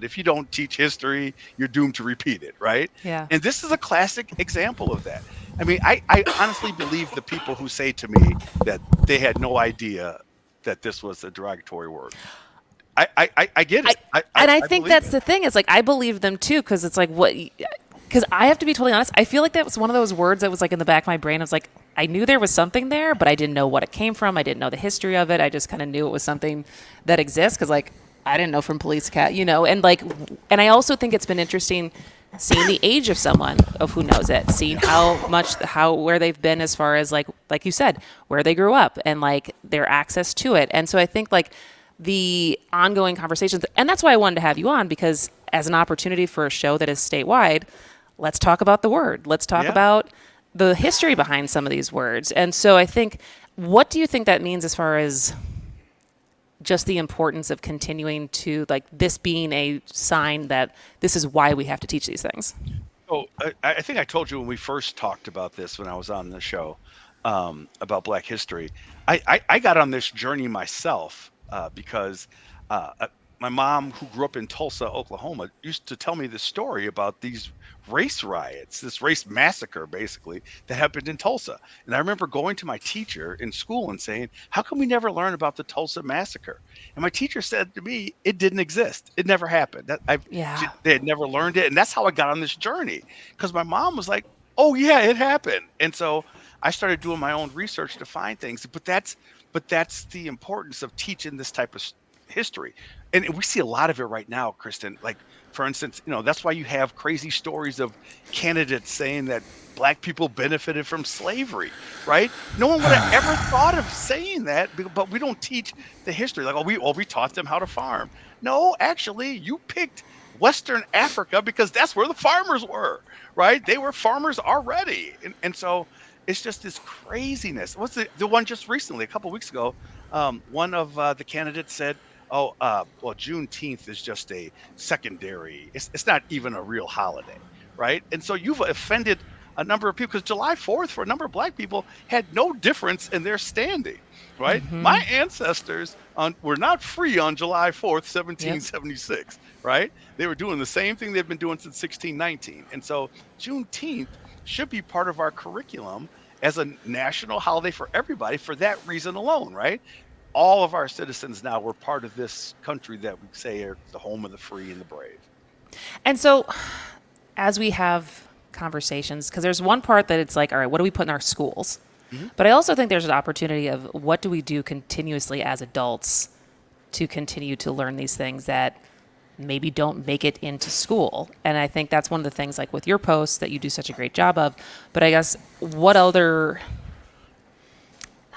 If you don't teach history, you're doomed to repeat it, right? Yeah. And this is a classic example of that. I mean, I honestly believe the people who say to me that they had no idea that this was a derogatory word. I get I it. I, I, and I I think believe that's it. the thing. It's like I believe them too because it's like what because I have to be totally honest. I feel like that was one of those words that was like in the back of my brain. I was like, I knew there was something there, but I didn't know what it came from. I didn't know the history of it. I just kind of knew it was something that exists because like I didn't know from Police Cat, and like, and I also think it's been interesting seeing the age of someone of who knows it, seeing Yeah. how where they've been as far as like you said, where they grew up and like their access to it. And so I think like the ongoing conversations, and that's why I wanted to have you on because as an opportunity for a show that is statewide, let's talk about the word. Let's talk Yeah. about the history behind some of these words. And so I think, what do you think that means as far as just the importance of continuing to like this being a sign that this is why we have to teach these things? Oh, I think I told you when we first talked about this when I was on the show about Black history. I got on this journey myself because my mom, who grew up in Tulsa, Oklahoma, used to tell me this story about these race riots, this race massacre, basically, that happened in Tulsa. And I remember going to my teacher in school and saying, "How come we never learn about the Tulsa Massacre?" And my teacher said to me, "It didn't exist. It never happened. Yeah. They had never learned it." And that's how I got on this journey because my mom was like, "Oh yeah, it happened." And so I started doing my own research to find things. But that's the importance of teaching this type of history. And we see a lot of it right now, Kristen. Like, for instance, that's why you have crazy stories of candidates saying that black people benefited from slavery, right? No one would have ever thought of saying that, but we don't teach the history. Like, we taught them how to farm. No, actually, you picked Western Africa because that's where the farmers were, right? They were farmers already. And so it's just this craziness. What's the one just recently, a couple weeks ago? One of the candidates said, "Oh, well, Juneteenth is just a secondary. It's not even a real holiday, right?" And so you've offended a number of people because July 4th for a number of black people had no difference in their standing, right? My ancestors were not free on July 4th, Yep. 1776, right? They were doing the same thing they've been doing since 1619. And so Juneteenth should be part of our curriculum as a national holiday for everybody for that reason alone, right? All of our citizens now were part of this country that we say are the home of the free and the brave. And so as we have conversations, because there's one part that it's like, all right, what do we put in our schools? Mhm. But I also think there's an opportunity of what do we do continuously as adults to continue to learn these things that maybe don't make it into school. And I think that's one of the things like with your posts that you do such a great job of. But I guess what other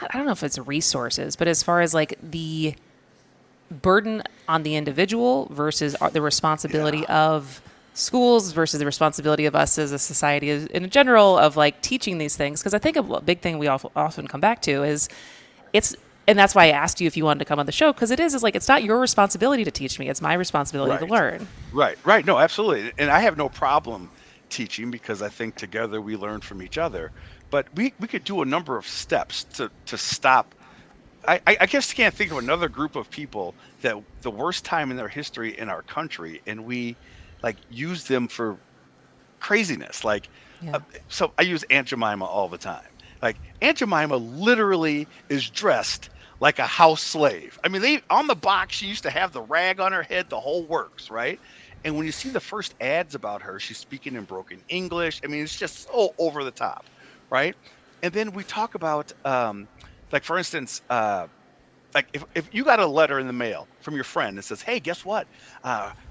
I don't know if it's resources, but as far as like the burden on the individual versus the responsibility Yeah. of schools versus the responsibility of us as a society in general of like teaching these things because I think a big thing we often come back to is it's and that's why I asked you if you wanted to come on the show because it is like it's not your responsibility to teach me, it's my responsibility to Right. learn. Right. No, absolutely. And I have no problem teaching because I think together we learn from each other. But we could do a number of steps to stop. I just can't think of another group of people that the worst time in their history in our country, and we like use them for craziness. Like, uh, Yeah. so I use Aunt Jemima all the time. Like, Aunt Jemima literally is dressed like a house slave. I mean, they on the box she used to have the rag on her head, the whole works, right? And when you see the first ads about her, she's speaking in broken English. I mean, it's just so over the top, right? And then we talk about, like, for instance, like if you got a letter in the mail from your friend that says, "Hey, guess what?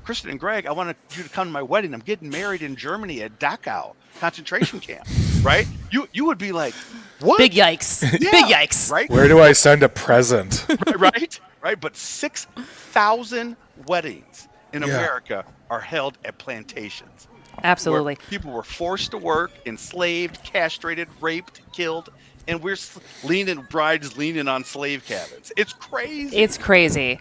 Kristen and Greg, I want you to come to my wedding. I'm getting married in Germany at Dachau concentration camp." Right? You would be like, Big "What?" yikes. Big Yeah. yikes. Right. Where do I send a present? Right. Right. But 6,000 weddings in Yeah. America are held at plantations where Absolutely. people were forced to work, enslaved, castrated, raped, killed, and we're leaning brides leaning on slave cabins. It's It's crazy. crazy.